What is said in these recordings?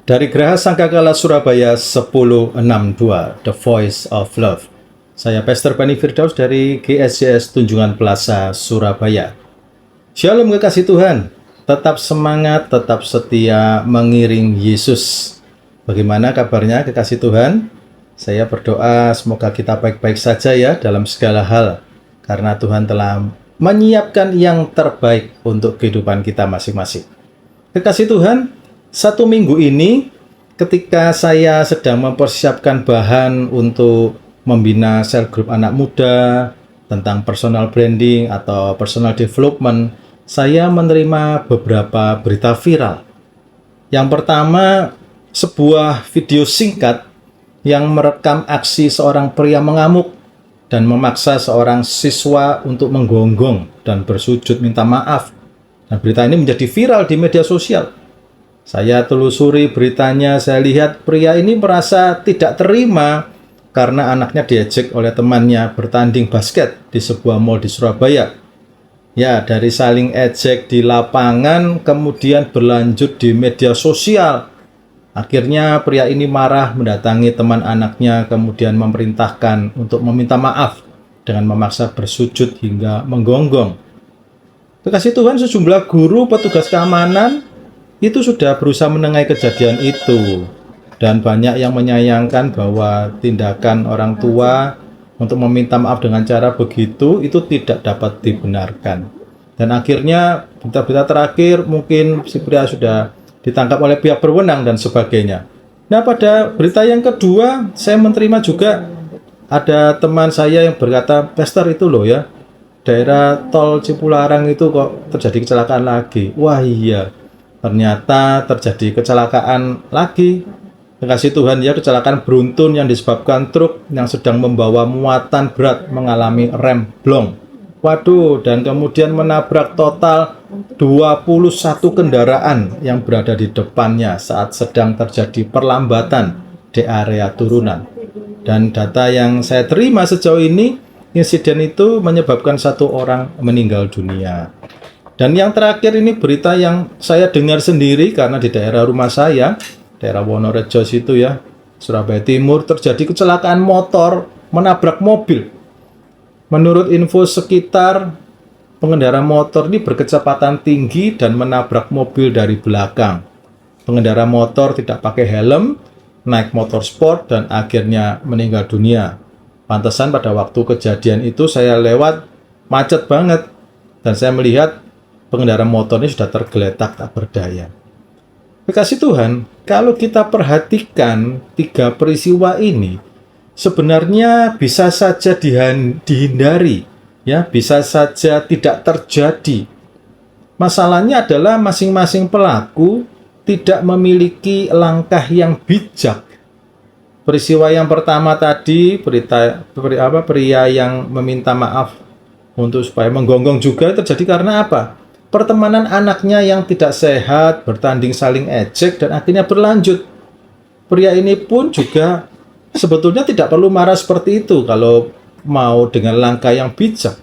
Dari Geraha Sangkakala Surabaya 1062, The Voice of Love. Saya Pastor Bani Firdaus dari GSJS Tunjungan Plaza, Surabaya. Shalom kekasih Tuhan, tetap semangat, tetap setia mengiring Yesus. Bagaimana kabarnya kekasih Tuhan? Saya berdoa semoga kita baik-baik saja ya dalam segala hal, karena Tuhan telah menyiapkan yang terbaik untuk kehidupan kita masing-masing. Kekasih Tuhan, satu minggu ini ketika saya sedang mempersiapkan bahan untuk membina sel grup anak muda tentang personal branding atau personal development, saya menerima beberapa berita viral. Yang pertama, sebuah video singkat yang merekam aksi seorang pria mengamuk dan memaksa seorang siswa untuk menggonggong dan bersujud minta maaf. Dan berita ini menjadi viral di media sosial. Saya telusuri beritanya, saya lihat pria ini merasa tidak terima karena anaknya diejek oleh temannya bertanding basket di sebuah mal di Surabaya. Ya, dari saling ejek di lapangan kemudian berlanjut di media sosial. Akhirnya pria ini marah mendatangi teman anaknya kemudian memerintahkan untuk meminta maaf dengan memaksa bersujud hingga menggonggong. Kekasih Tuhan, sejumlah guru petugas keamanan itu sudah berusaha menengahi kejadian itu, dan banyak yang menyayangkan bahwa tindakan orang tua untuk meminta maaf dengan cara begitu itu tidak dapat dibenarkan. Dan akhirnya berita-berita terakhir mungkin si pria sudah ditangkap oleh pihak berwenang dan sebagainya. Nah, pada berita yang kedua saya menerima juga ada teman saya yang berkata, "Pastor, itu loh ya, daerah tol Cipularang itu kok terjadi kecelakaan lagi." Wah iya, ternyata terjadi kecelakaan lagi. Kekasih Tuhan ya, kecelakaan beruntun yang disebabkan truk yang sedang membawa muatan berat mengalami rem blong. Waduh, dan kemudian menabrak total 21 kendaraan yang berada di depannya saat sedang terjadi perlambatan di area turunan. Dan data yang saya terima sejauh ini, insiden itu menyebabkan 1 orang meninggal dunia. Dan yang terakhir ini berita yang saya dengar sendiri karena di daerah rumah saya, daerah Wonorejo situ ya, Surabaya Timur, terjadi kecelakaan motor menabrak mobil. Menurut info sekitar, pengendara motor ini berkecepatan tinggi dan menabrak mobil dari belakang. Pengendara motor tidak pakai helm, naik motor sport dan akhirnya meninggal dunia. Pantesan pada waktu kejadian itu saya lewat macet banget dan saya melihat pengendara motor ini sudah tergeletak tak berdaya. Kekasih Tuhan, kalau kita perhatikan 3 peristiwa ini, sebenarnya bisa saja dihindari, ya, bisa saja tidak terjadi. Masalahnya adalah masing-masing pelaku tidak memiliki langkah yang bijak. Peristiwa yang pertama tadi, pria yang meminta maaf untuk supaya menggonggong juga terjadi karena apa? Pertemanan anaknya yang tidak sehat, bertanding saling ejek, dan akhirnya berlanjut. Pria ini pun juga sebetulnya tidak perlu marah seperti itu kalau mau dengan langkah yang bijak.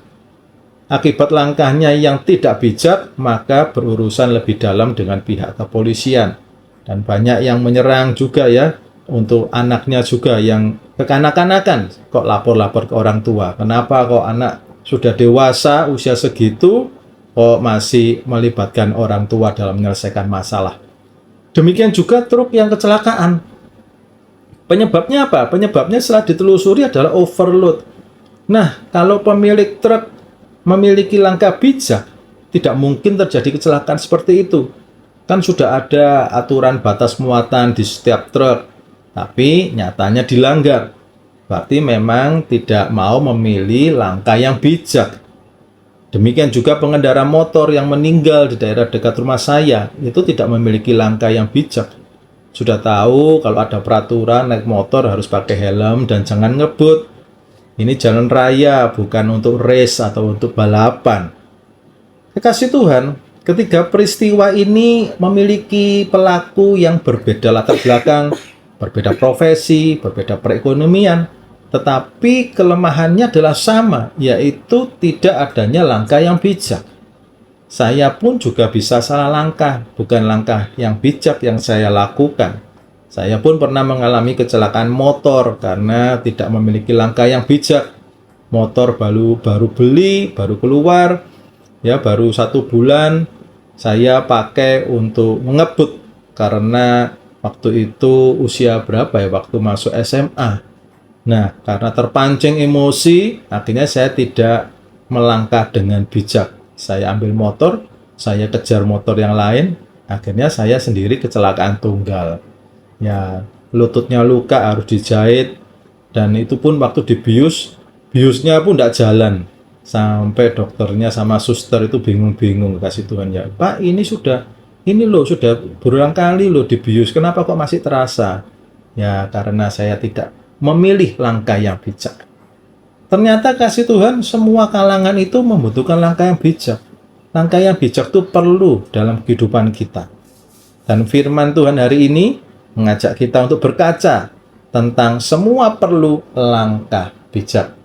Akibat langkahnya yang tidak bijak, maka berurusan lebih dalam dengan pihak kepolisian. Dan banyak yang menyerang juga ya, untuk anaknya juga yang kekanak-kanakan. Kok lapor-lapor ke orang tua? Kenapa kok anak sudah dewasa, usia segitu, kok masih melibatkan orang tua dalam menyelesaikan masalah? Demikian juga truk yang kecelakaan. Penyebabnya apa? Penyebabnya setelah ditelusuri adalah overload. Nah, kalau pemilik truk memiliki langkah bijak, tidak mungkin terjadi kecelakaan seperti itu. Kan sudah ada aturan batas muatan di setiap truk, tapi nyatanya dilanggar. Berarti memang tidak mau memilih langkah yang bijak. Demikian juga pengendara motor yang meninggal di daerah dekat rumah saya, itu tidak memiliki langkah yang bijak. Sudah tahu kalau ada peraturan naik motor harus pakai helm dan jangan ngebut. Ini jalan raya, bukan untuk race atau untuk balapan. Kekasih Tuhan, ketiga peristiwa ini memiliki pelaku yang berbeda latar belakang, berbeda profesi, berbeda perekonomian. Tetapi kelemahannya adalah sama, yaitu tidak adanya langkah yang bijak. saya pun juga bisa salah langkah, bukan langkah yang bijak yang saya lakukan. Saya pun pernah mengalami kecelakaan motor karena tidak memiliki langkah yang bijak. Motor baru beli, baru keluar, ya baru 1 bulan saya pakai untuk mengebut karena waktu itu usia berapa ya, waktu masuk SMA. Nah, karena terpancing emosi, akhirnya saya tidak melangkah dengan bijak. Saya ambil motor, saya kejar motor yang lain, akhirnya saya sendiri kecelakaan tunggal. Ya, lututnya luka, harus dijahit, dan itu pun waktu dibius, biusnya pun tidak jalan. Sampai dokternya sama suster itu bingung-bingung, kasih Tuhan ya. Pak, ini loh sudah berulang kali loh dibius, kenapa kok masih terasa? Ya, karena saya tidak memilih langkah yang bijak. Ternyata kasih Tuhan, semua kalangan itu membutuhkan langkah yang bijak. Langkah yang bijak itu perlu dalam kehidupan kita. Dan firman Tuhan hari ini mengajak kita untuk berkaca tentang semua perlu langkah bijak.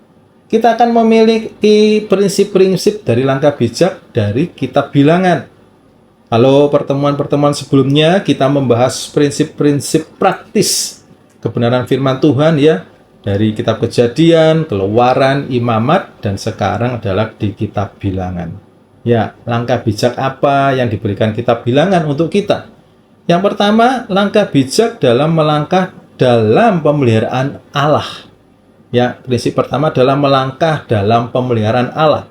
Kita akan memiliki prinsip-prinsip dari langkah bijak dari kitab Bilangan. Kalau pertemuan-pertemuan sebelumnya kita membahas prinsip-prinsip praktis kebenaran firman Tuhan ya, dari kitab Kejadian, Keluaran, Imamat, dan sekarang adalah di kitab Bilangan. Ya, langkah bijak apa yang diberikan kitab Bilangan untuk kita? Yang pertama, langkah bijak dalam melangkah dalam pemeliharaan Allah. Ya, prinsip pertama adalah melangkah dalam pemeliharaan Allah.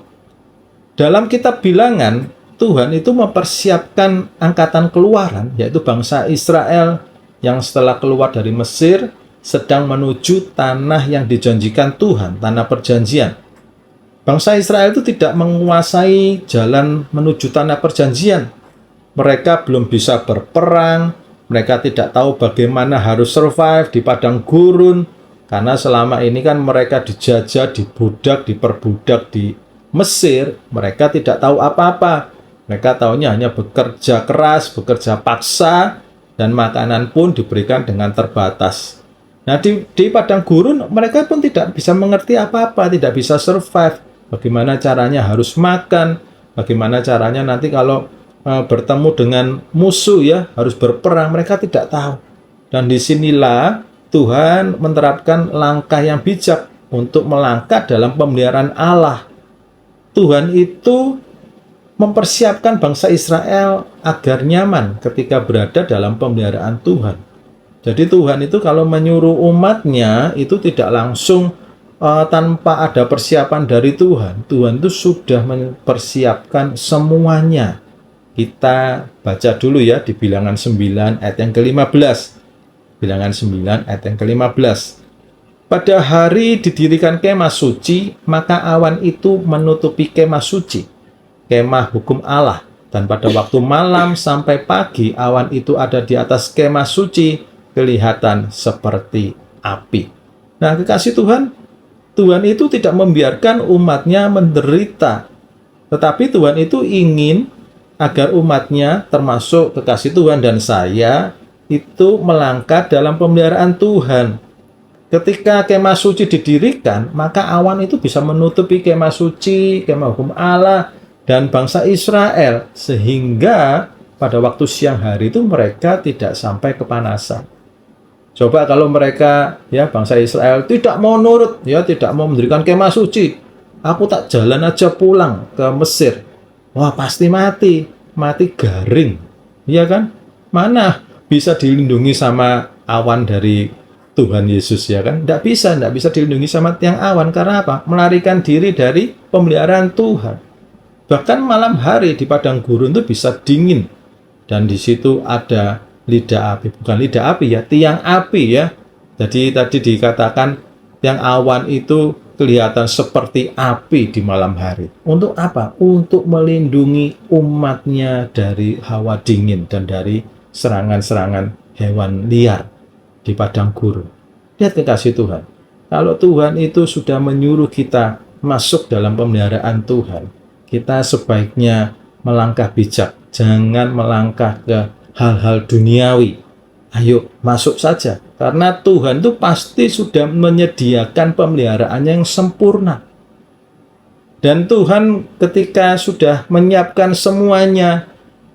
Dalam kitab Bilangan, Tuhan itu mempersiapkan angkatan keluaran, yaitu bangsa Israel yang setelah keluar dari Mesir, sedang menuju tanah yang dijanjikan Tuhan, tanah perjanjian. Bangsa Israel itu tidak menguasai jalan menuju tanah perjanjian. Mereka belum bisa berperang, mereka tidak tahu bagaimana harus survive di padang gurun, karena selama ini kan mereka dijajah, diperbudak di Mesir, mereka tidak tahu apa-apa. Mereka tahunya hanya bekerja keras, bekerja paksa, dan makanan pun diberikan dengan terbatas. Nah, di padang gurun mereka pun tidak bisa mengerti apa-apa, tidak bisa survive. Bagaimana caranya harus makan, bagaimana caranya nanti kalau bertemu dengan musuh ya, harus berperang, mereka tidak tahu. Dan disinilah Tuhan menerapkan langkah yang bijak untuk melangkah dalam pemeliharaan Allah. Tuhan itu mempersiapkan bangsa Israel agar nyaman ketika berada dalam pemeliharaan Tuhan. Jadi Tuhan itu kalau menyuruh umatnya itu tidak langsung tanpa ada persiapan dari Tuhan. Tuhan itu sudah mempersiapkan semuanya. Kita baca dulu ya di Bilangan 9 ayat yang ke-15. Bilangan 9 ayat yang ke-15. Pada hari didirikan kemah suci, maka awan itu menutupi kemah suci, kemah hukum Allah. Dan pada waktu malam sampai pagi, awan itu ada di atas kemah suci, kelihatan seperti api. Nah, kekasih Tuhan, Tuhan itu tidak membiarkan umatnya menderita. Tetapi Tuhan itu ingin agar umatnya, termasuk kekasih Tuhan dan saya, itu melangkah dalam pemeliharaan Tuhan. Ketika kemah suci didirikan, maka awan itu bisa menutupi kemah suci, kemah hukum Allah, dan bangsa Israel. Sehingga pada waktu siang hari itu mereka tidak sampai kepanasan. Coba kalau mereka, ya bangsa Israel tidak mau nurut, ya tidak mau mendirikan kemah suci, aku tak jalan aja pulang ke Mesir. Wah, pasti mati garing, ya kan? Mana bisa dilindungi sama awan dari Tuhan Yesus, ya kan? Tidak bisa dilindungi sama tiang awan. Karena apa? Melarikan diri dari pemeliharaan Tuhan. Bahkan malam hari di padang gurun itu bisa dingin, dan di situ ada lidah api, bukan lidah api ya, tiang api ya. Jadi tadi dikatakan tiang awan itu kelihatan seperti api di malam hari. Untuk apa? Untuk melindungi umatnya dari hawa dingin dan dari serangan-serangan hewan liar di padang gurun. Lihat kekasih Tuhan, kalau Tuhan itu sudah menyuruh kita masuk dalam pemeliharaan Tuhan, kita sebaiknya melangkah bijak, jangan melangkah ke hal-hal duniawi. Ayo masuk saja, karena Tuhan itu pasti sudah menyediakan pemeliharaan yang sempurna. Dan Tuhan ketika sudah menyiapkan semuanya,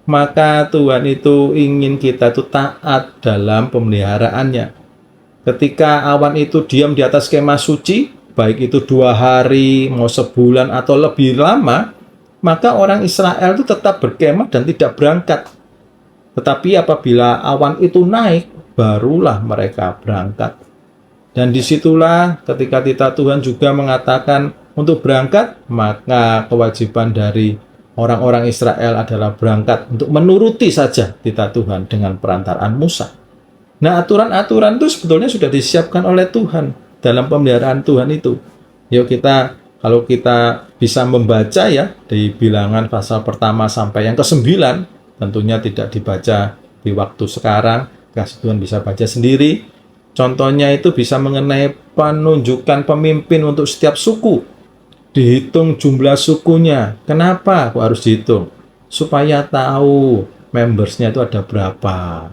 maka Tuhan itu ingin kita itu taat dalam pemeliharaannya. Ketika awan itu diam di atas kemah suci, baik itu 2 hari, mau sebulan atau lebih lama, maka orang Israel itu tetap berkemah dan tidak berangkat. Tetapi apabila awan itu naik, barulah mereka berangkat. Dan disitulah ketika titah Tuhan juga mengatakan untuk berangkat, maka kewajiban dari orang-orang Israel adalah berangkat untuk menuruti saja titah Tuhan dengan perantaraan Musa. Nah, aturan-aturan itu sebetulnya sudah disiapkan oleh Tuhan dalam pemeliharaan Tuhan itu. Yuk kalau kita bisa membaca ya, di bilangan pasal pertama sampai yang ke-9, tentunya tidak dibaca di waktu sekarang, kasih Tuhan bisa baca sendiri. Contohnya itu bisa mengenai penunjukan pemimpin untuk setiap suku. Dihitung jumlah sukunya. Kenapa kok harus dihitung? Supaya tahu membersnya itu ada berapa.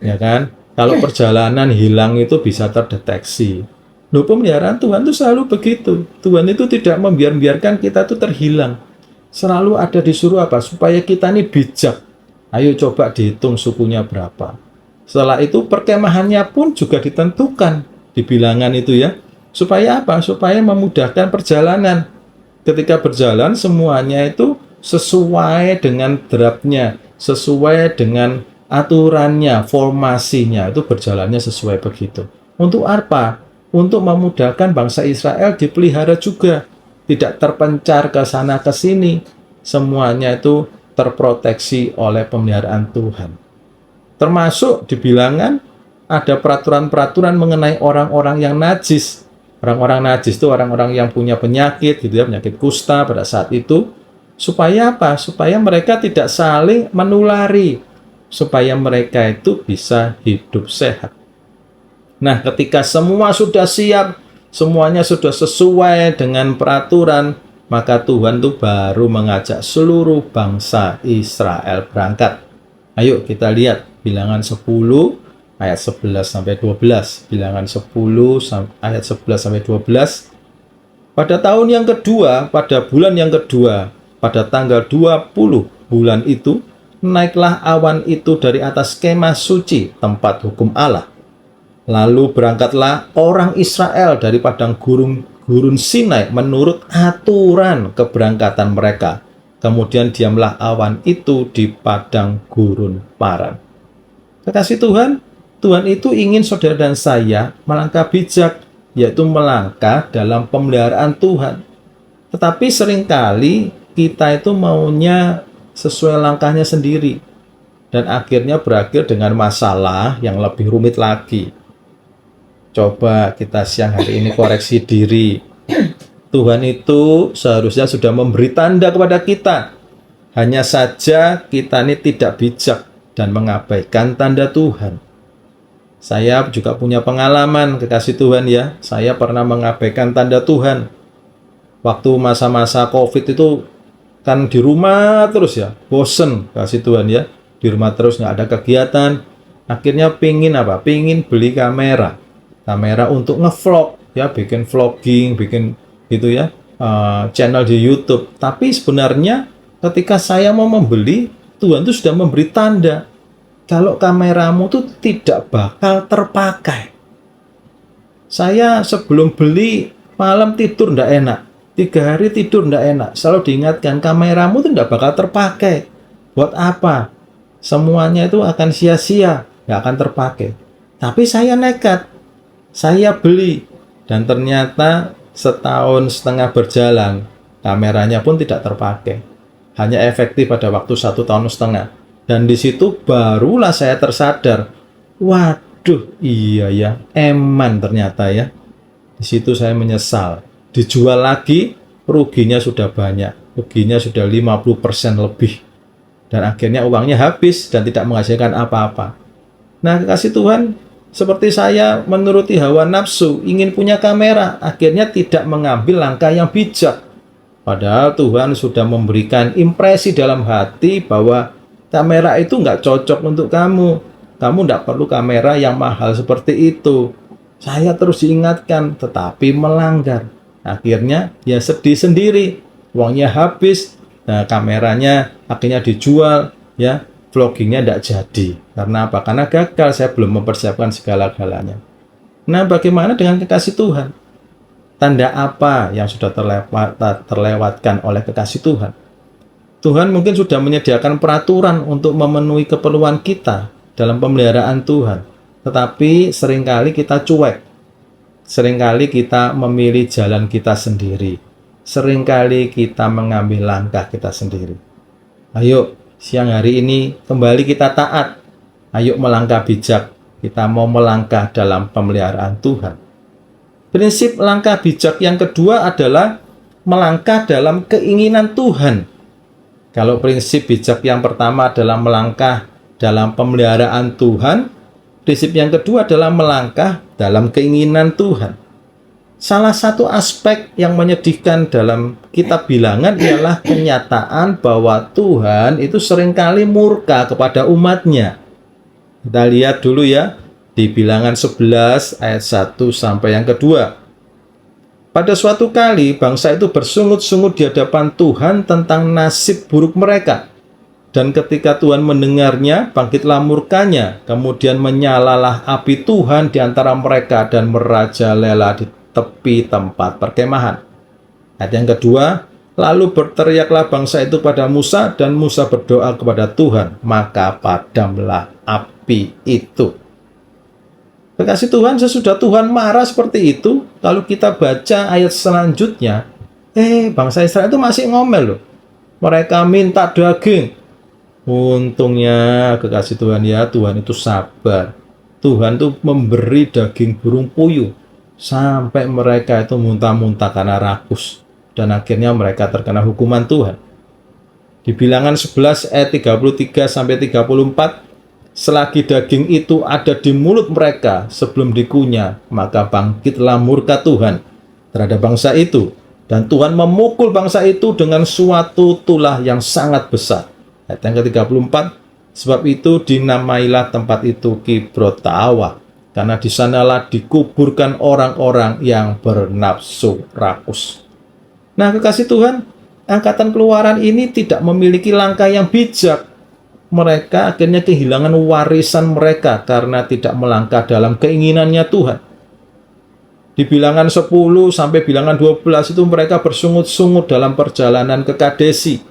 Ya kan? Kalau perjalanan hilang itu bisa terdeteksi. Loh, pemeliharaan Tuhan itu selalu begitu. Tuhan itu tidak membiarkan kita itu terhilang. Selalu ada disuruh apa? Supaya kita ini bijak. Ayo coba dihitung sukunya berapa. Setelah itu perkemahannya pun juga ditentukan di bilangan itu ya. Supaya apa? Supaya memudahkan perjalanan. Ketika berjalan semuanya itu sesuai dengan draftnya, sesuai dengan aturannya, formasinya, itu berjalannya sesuai begitu. Untuk apa? Untuk memudahkan bangsa Israel dipelihara juga. Tidak terpencar ke sana ke sini. Semuanya itu terproteksi oleh pemeliharaan Tuhan. Termasuk di bilangan ada peraturan-peraturan mengenai orang-orang yang najis. Orang-orang najis itu orang-orang yang punya penyakit, gitu ya, penyakit kusta pada saat itu. Supaya apa? Supaya mereka tidak saling menulari. Supaya mereka itu bisa hidup sehat. Nah, ketika semua sudah siap, semuanya sudah sesuai dengan peraturan, maka Tuhan itu baru mengajak seluruh bangsa Israel berangkat. Ayo kita lihat bilangan 10 ayat 11 sampai 12. Bilangan 10 ayat 11 sampai 12. Pada tahun yang kedua, pada bulan yang kedua, pada tanggal 20 bulan itu, naiklah awan itu dari atas kemah suci, tempat hukum Allah. Lalu berangkatlah orang Israel dari padang gurun Sinai menurut aturan keberangkatan mereka. Kemudian diamlah awan itu di padang gurun Paran. Kekasih Tuhan, Tuhan itu ingin saudara dan saya melangkah bijak, yaitu melangkah dalam pemeliharaan Tuhan. Tetapi seringkali kita itu maunya sesuai langkahnya sendiri. Dan akhirnya berakhir dengan masalah yang lebih rumit lagi. Coba kita siang hari ini koreksi diri. Tuhan itu seharusnya sudah memberi tanda kepada kita. Hanya saja kita ini tidak bijak dan mengabaikan tanda Tuhan. Saya juga punya pengalaman, kekasih Tuhan ya. Saya pernah mengabaikan tanda Tuhan. Waktu masa-masa COVID itu kan di rumah terus ya. Bosen, kasih Tuhan ya. Di rumah terus nggak ada kegiatan. Akhirnya pingin apa? Pingin beli kamera. Kamera untuk ngevlog ya, bikin vlogging, bikin gitu ya, channel di YouTube. Tapi sebenarnya ketika saya mau membeli, Tuhan itu sudah memberi tanda kalau kameramu itu tidak bakal terpakai. Saya sebelum beli malam tidur tidak enak, 3 hari tidur tidak enak. Selalu diingatkan kameramu itu tidak bakal terpakai. Buat apa? Semuanya itu akan sia-sia, nggak akan terpakai. Tapi saya nekat, saya beli, dan ternyata setahun setengah berjalan, kameranya pun tidak terpakai. Hanya efektif pada waktu 1,5 tahun. Dan di situ barulah saya tersadar, waduh, iya ya, eman ternyata ya. Di situ saya menyesal. Dijual lagi, ruginya sudah banyak. Ruginya sudah 50% lebih. Dan akhirnya uangnya habis dan tidak menghasilkan apa-apa. Nah, kekasih Tuhan, seperti saya menuruti hawa nafsu, ingin punya kamera, akhirnya tidak mengambil langkah yang bijak. Padahal Tuhan sudah memberikan impresi dalam hati bahwa kamera itu nggak cocok untuk kamu. Kamu nggak perlu kamera yang mahal seperti itu. Saya terus diingatkan, tetapi melanggar. Akhirnya ya sedih sendiri. uangnya habis, nah kameranya akhirnya dijual, ya vloggingnya tidak jadi. Karena apa? Karena gagal, saya belum mempersiapkan segala-galanya. Nah, bagaimana dengan kekasih Tuhan? Tanda apa yang sudah terlewatkan oleh kekasih Tuhan? Tuhan mungkin sudah menyediakan peraturan untuk memenuhi keperluan kita dalam pemeliharaan Tuhan. Tetapi seringkali kita cuek. Seringkali kita memilih jalan kita sendiri. Seringkali kita mengambil langkah kita sendiri. Ayo, siang hari ini kembali kita taat. Ayo melangkah bijak. Kita mau melangkah dalam pemeliharaan Tuhan. Prinsip langkah bijak yang kedua adalah melangkah dalam keinginan Tuhan. Kalau prinsip bijak yang pertama adalah melangkah dalam pemeliharaan Tuhan, prinsip yang kedua adalah melangkah dalam keinginan Tuhan. Salah satu aspek yang menyedihkan dalam kitab Bilangan ialah kenyataan bahwa Tuhan itu seringkali murka kepada umatnya. Kita lihat dulu ya, di Bilangan 11 ayat 1 sampai yang kedua. Pada suatu kali, bangsa itu bersungut-sungut di hadapan Tuhan tentang nasib buruk mereka. Dan ketika Tuhan mendengarnya, bangkitlah murkanya. Kemudian menyalalah api Tuhan di antara mereka dan merajalela di tepi tempat perkemahan. Ayat yang kedua, lalu berteriaklah bangsa itu pada Musa, dan Musa berdoa kepada Tuhan, maka padamlah api itu. Kekasih Tuhan, sesudah Tuhan marah seperti itu, kalau kita baca ayat selanjutnya, bangsa Israel itu masih ngomel loh. Mereka minta daging. Untungnya kekasih Tuhan ya, Tuhan itu sabar. Tuhan itu memberi daging burung puyuh sampai mereka itu muntah-muntah karena rakus. Dan akhirnya mereka terkena hukuman Tuhan. Di Bilangan 11 ayat 33 sampai 34, selagi daging itu ada di mulut mereka sebelum dikunyah, maka bangkitlah murka Tuhan terhadap bangsa itu. Dan Tuhan memukul bangsa itu dengan suatu tulah yang sangat besar. Ayat yang ke-34, sebab itu dinamailah tempat itu Kibrot Ta'awa, karena di sanalah dikuburkan orang-orang yang bernafsu rakus. Nah, kekasih Tuhan, angkatan keluaran ini tidak memiliki langkah yang bijak. Mereka akhirnya kehilangan warisan mereka karena tidak melangkah dalam keinginannya Tuhan. Di Bilangan 10 sampai Bilangan 12 itu mereka bersungut-sungut dalam perjalanan ke Kadesi.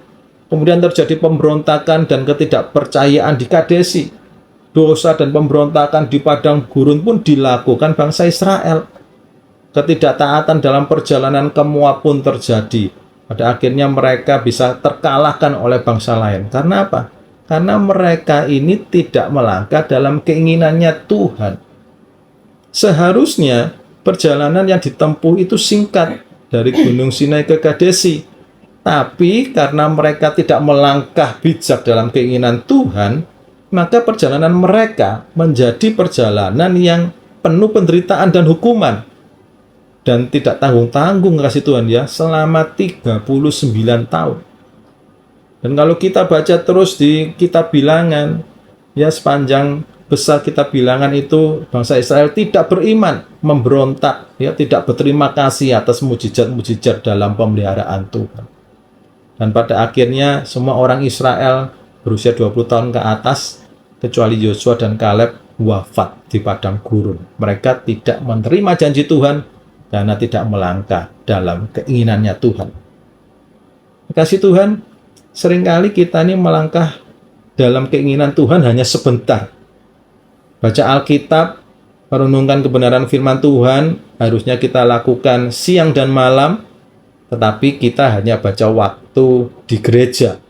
Kemudian terjadi pemberontakan dan ketidakpercayaan di Kadesi. Dosa dan pemberontakan di padang gurun pun dilakukan bangsa Israel. Ketidaktaatan dalam perjalanan ke Moab pun terjadi. Pada akhirnya mereka bisa terkalahkan oleh bangsa lain. Karena apa? Karena mereka ini tidak melangkah dalam keinginannya Tuhan. Seharusnya perjalanan yang ditempuh itu singkat dari Gunung Sinai ke Kadesi. Tapi karena mereka tidak melangkah bijak dalam keinginan Tuhan, maka perjalanan mereka menjadi perjalanan yang penuh penderitaan dan hukuman. Dan tidak tanggung-tanggung kasih Tuhan ya, selama 39 tahun. Dan kalau kita baca terus di kitab Bilangan, ya sepanjang besar kitab Bilangan itu bangsa Israel tidak beriman, memberontak, ya tidak berterima kasih atas mujizat-mujizat dalam pemeliharaan Tuhan. Dan pada akhirnya semua orang Israel berusia 20 tahun ke atas, kecuali Yosua dan Kaleb, wafat di padang gurun. Mereka tidak menerima janji Tuhan karena tidak melangkah dalam keinginannya Tuhan. Kasih Tuhan, seringkali kita ini melangkah dalam keinginan Tuhan hanya sebentar. Baca Alkitab, merenungkan kebenaran firman Tuhan, harusnya kita lakukan siang dan malam, tetapi kita hanya baca waktu di gereja.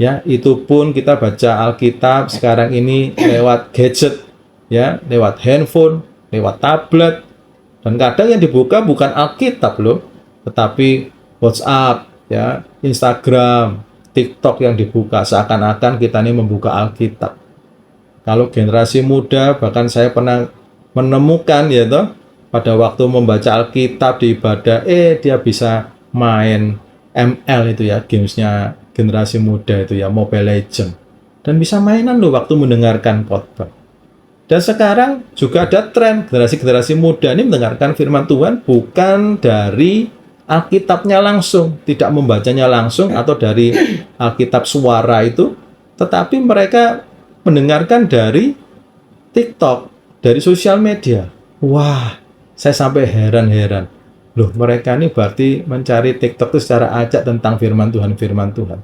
Ya, itu pun kita baca Alkitab sekarang ini lewat gadget, ya, lewat handphone, lewat tablet. Dan kadang yang dibuka bukan Alkitab loh, tetapi WhatsApp, ya, Instagram, TikTok yang dibuka, seakan-akan kita ini membuka Alkitab. Kalau generasi muda, bahkan saya pernah menemukan ya toh, pada waktu membaca Alkitab di ibadah, dia bisa main ML itu ya, gamesnya generasi muda itu ya, Mobile Legends. Dan bisa mainan loh waktu mendengarkan khotbah. Dan sekarang juga ada tren generasi-generasi muda ini mendengarkan firman Tuhan bukan dari Alkitabnya langsung, tidak membacanya langsung atau dari Alkitab suara itu, tetapi mereka mendengarkan dari TikTok, dari sosial media. Wah, saya sampai heran-heran. Loh, mereka ini berarti mencari TikTok itu secara acak tentang firman Tuhan.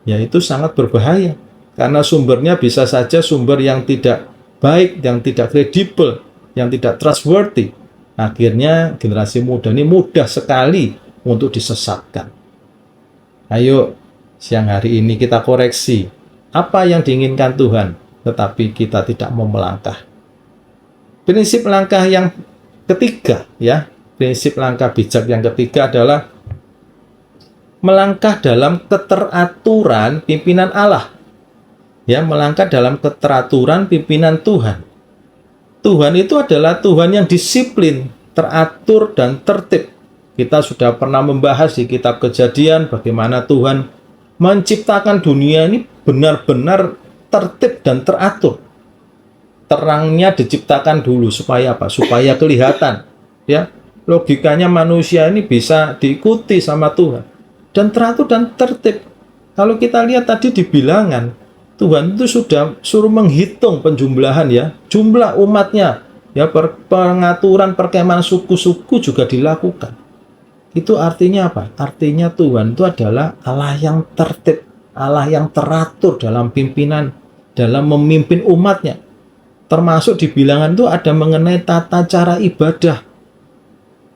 Ya, itu sangat berbahaya. Karena sumbernya bisa saja sumber yang tidak baik, yang tidak kredibel, yang tidak trustworthy. Akhirnya generasi muda ini mudah sekali untuk disesatkan. Ayo, siang hari ini kita koreksi. Apa yang diinginkan Tuhan, tetapi kita tidak mau melangkah. Prinsip langkah yang ketiga, ya, prinsip langkah bijak yang ketiga adalah melangkah dalam keteraturan pimpinan Allah. Ya, melangkah dalam keteraturan pimpinan Tuhan. Tuhan itu adalah Tuhan yang disiplin, teratur, dan tertib. Kita sudah pernah membahas di kitab Kejadian bagaimana Tuhan menciptakan dunia ini benar-benar tertib dan teratur. Terangnya diciptakan dulu supaya apa? Supaya kelihatan. Ya, logikanya manusia ini bisa diikuti sama Tuhan. Dan teratur dan tertib. Kalau kita lihat tadi di bilangan, Tuhan itu sudah suruh menghitung penjumlahan, ya, jumlah umatnya, ya, pengaturan perkemahan suku-suku juga dilakukan. Itu artinya apa? Artinya Tuhan itu adalah Allah yang tertib, Allah yang teratur dalam pimpinan, dalam memimpin umatnya. Termasuk di bilangan itu ada mengenai tata cara ibadah.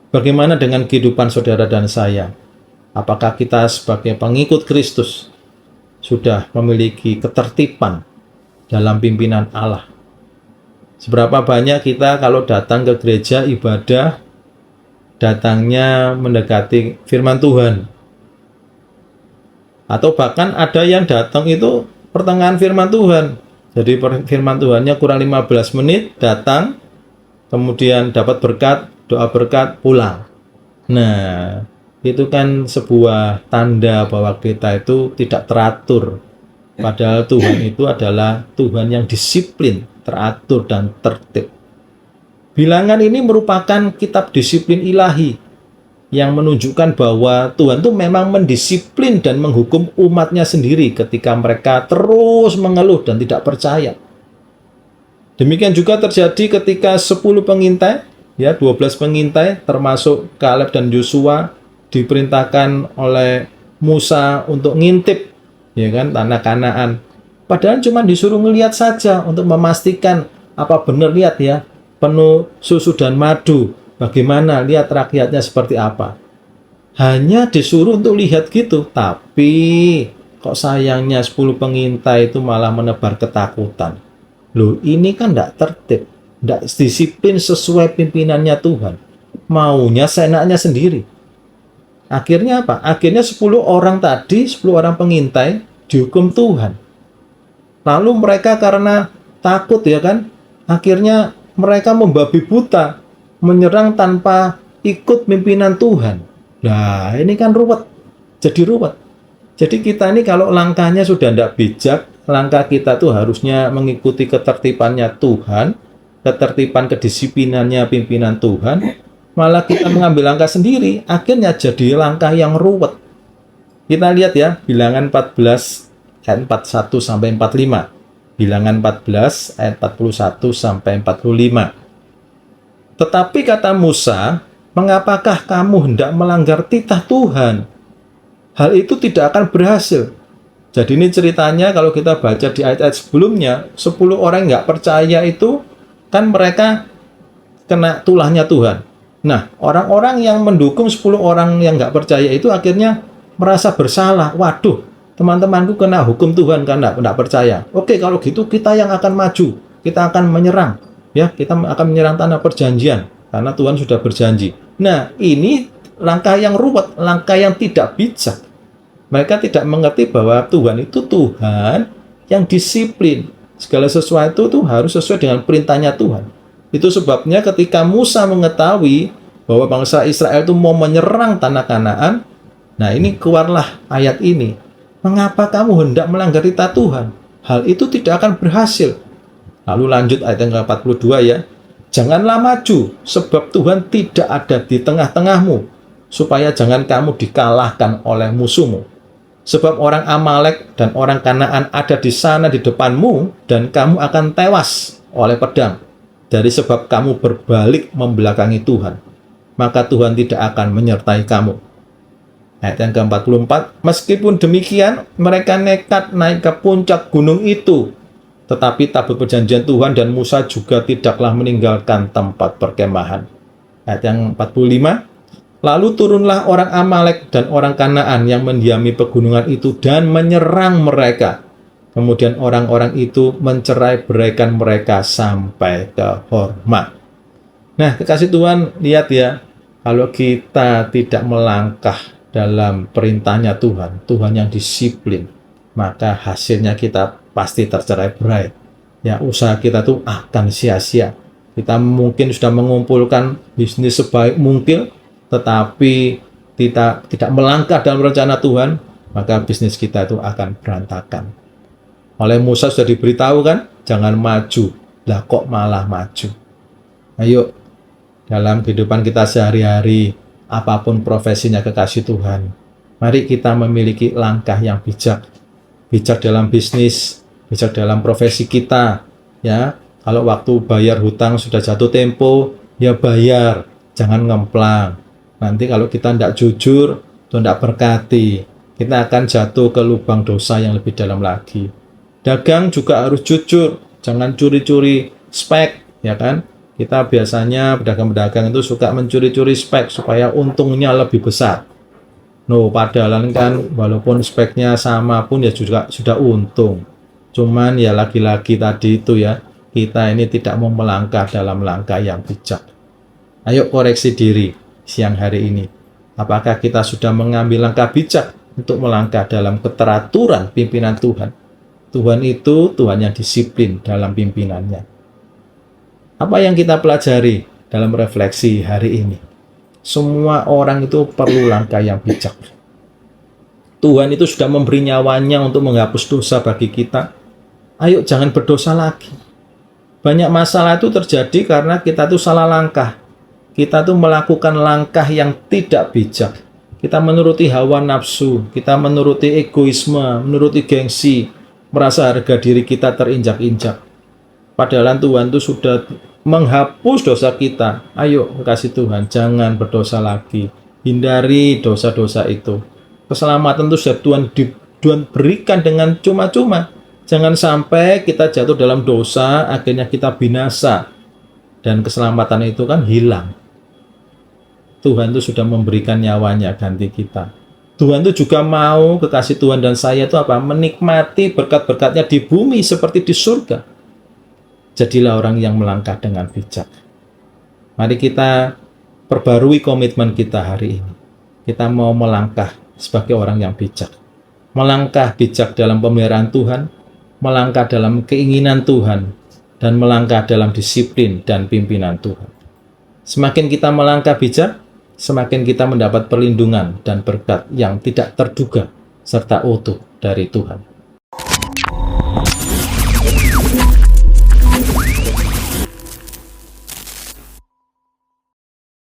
Bagaimana dengan kehidupan saudara dan saya? Apakah kita sebagai pengikut Kristus sudah memiliki ketertiban dalam pimpinan Allah? Seberapa banyak kita kalau datang ke gereja ibadah, datangnya mendekati firman Tuhan? Atau bahkan ada yang datang itu pertengahan firman Tuhan. Jadi firman Tuhannya kurang 15 menit, datang, kemudian dapat berkat, doa berkat, pulang. Nah, itu kan sebuah tanda bahwa kita itu tidak teratur. Padahal Tuhan itu adalah Tuhan yang disiplin, teratur, dan tertib. Bilangan ini merupakan kitab disiplin ilahi yang menunjukkan bahwa Tuhan itu memang mendisiplin dan menghukum umatnya sendiri ketika mereka terus mengeluh dan tidak percaya. Demikian juga terjadi ketika 10 pengintai, ya, 12 pengintai termasuk Kaleb dan Yosua diperintahkan oleh Musa untuk ngintip, ya kan, tanah Kanaan. Padahal cuma disuruh ngelihat saja untuk memastikan apa benar, lihat ya, penuh susu dan madu. Bagaimana, lihat rakyatnya seperti apa. Hanya disuruh untuk lihat gitu, tapi kok sayangnya 10 pengintai itu malah menebar ketakutan. Loh, ini kan tidak tertib, tidak disiplin sesuai pimpinannya Tuhan. Maunya seenaknya sendiri. Akhirnya apa? Akhirnya 10 orang tadi, 10 orang pengintai dihukum Tuhan. Lalu mereka karena takut, ya kan, akhirnya mereka membabi buta, menyerang tanpa ikut pimpinan Tuhan. Nah, ini kan ruwet. Jadi ruwet. Jadi kita ini kalau langkahnya sudah tidak bijak, langkah kita tuh harusnya mengikuti ketertibannya Tuhan, ketertiban kedisiplinannya pimpinan Tuhan. Malah kita mengambil langkah sendiri, akhirnya jadi langkah yang ruwet. Kita lihat ya, bilangan 14 ayat 41 sampai 45. Bilangan 14 ayat 41 sampai 45. Tetapi kata Musa, mengapakah kamu hendak melanggar titah Tuhan? Hal itu tidak akan berhasil. Jadi ini ceritanya kalau kita baca di ayat-ayat sebelumnya, 10 orang nggak percaya itu kan mereka kena tulahnya Tuhan. Nah, orang-orang yang mendukung 10 orang yang nggak percaya itu akhirnya merasa bersalah. Waduh, teman-temanku kena hukum Tuhan karena nggak percaya. Oke, kalau gitu kita yang akan maju. Kita akan menyerang. Ya, kita akan menyerang tanah perjanjian. Karena Tuhan sudah berjanji. Nah, ini langkah yang ruwet, langkah yang tidak bijak. Mereka tidak mengerti bahwa Tuhan itu Tuhan yang disiplin. Segala sesuatu itu harus sesuai dengan perintahnya Tuhan. Itu sebabnya ketika Musa mengetahui bahwa bangsa Israel itu mau menyerang tanah Kanaan, nah ini keluarlah ayat ini. Mengapa kamu hendak melanggar titah Tuhan? Hal itu tidak akan berhasil. Lalu lanjut ayat yang ke-42 ya. Janganlah maju, sebab Tuhan tidak ada di tengah-tengahmu. supaya jangan kamu dikalahkan oleh musuhmu. Sebab orang Amalek dan orang Kanaan ada di sana di depanmu, dan kamu akan tewas oleh pedang, dari sebab kamu berbalik membelakangi Tuhan. Maka Tuhan tidak akan menyertai kamu. Ayat yang ke-44, meskipun demikian, mereka nekat naik ke puncak gunung itu. Tetapi tabut perjanjian Tuhan dan Musa juga tidaklah meninggalkan tempat perkemahan. Ayat yang 45, lalu turunlah orang Amalek dan orang Kanaan yang mendiami pegunungan itu dan menyerang mereka. Kemudian orang-orang itu mencerai-beraikan mereka sampai ke Horma. Nah, kekasih Tuhan, lihat ya, kalau kita tidak melangkah dalam perintahnya Tuhan, Tuhan yang disiplin, maka hasilnya kita pasti tercerai-berai. Ya, usaha kita tuh akan sia-sia. Kita mungkin sudah mengumpulkan bisnis sebaik mungkin, tetapi kita tidak melangkah dalam rencana Tuhan, maka bisnis kita itu akan berantakan. Oleh Musa sudah diberitahu kan, jangan maju. Lah kok malah maju? Ayo, dalam kehidupan kita sehari-hari, apapun profesinya kekasih Tuhan, mari kita memiliki langkah yang bijak. Bijak dalam bisnis, bijak dalam profesi kita. Ya, kalau waktu bayar hutang sudah jatuh tempo, ya bayar, jangan ngemplang. Nanti kalau kita tidak jujur, Tuhan tidak berkati, kita akan jatuh ke lubang dosa yang lebih dalam lagi. Dagang juga harus jujur, jangan curi-curi spek, ya kan? Kita biasanya pedagang-pedagang itu suka mencuri-curi spek supaya untungnya lebih besar. No, padahal kan walaupun speknya sama pun ya juga sudah untung. Cuman ya lagi-lagi tadi itu ya, kita ini tidak mau melangkah dalam langkah yang bijak. Ayo koreksi diri siang hari ini. Apakah kita sudah mengambil langkah bijak untuk melangkah dalam keteraturan pimpinan Tuhan? Tuhan itu Tuhan yang disiplin dalam pimpinannya. Apa yang kita pelajari dalam refleksi hari ini? Semua orang itu perlu langkah yang bijak. Tuhan itu sudah memberi nyawanya untuk menghapus dosa bagi kita. Ayo jangan berdosa lagi. Banyak masalah itu terjadi karena kita tuh salah langkah. Kita tuh melakukan langkah yang tidak bijak. Kita menuruti hawa nafsu, kita menuruti egoisme, menuruti gengsi, merasa harga diri kita terinjak-injak. Padahal Tuhan itu sudah menghapus dosa kita. Ayo kasih Tuhan, jangan berdosa lagi. Hindari dosa-dosa itu. Keselamatan itu sudah Tuhan berikan dengan cuma-cuma. Jangan sampai kita jatuh dalam dosa, akhirnya kita binasa. Dan keselamatan itu kan hilang. Tuhan itu sudah memberikan nyawanya ganti kita. Tuhan itu juga mau kekasih Tuhan dan saya itu apa? Menikmati berkat-berkatnya di bumi seperti di surga. Jadilah orang yang melangkah dengan bijak. Mari kita perbarui komitmen kita hari ini. Kita mau melangkah sebagai orang yang bijak. Melangkah bijak dalam pemeliharaan Tuhan, melangkah dalam keinginan Tuhan, dan melangkah dalam disiplin dan pimpinan Tuhan. Semakin kita melangkah bijak, semakin kita mendapat perlindungan dan berkat yang tidak terduga serta utuh dari Tuhan.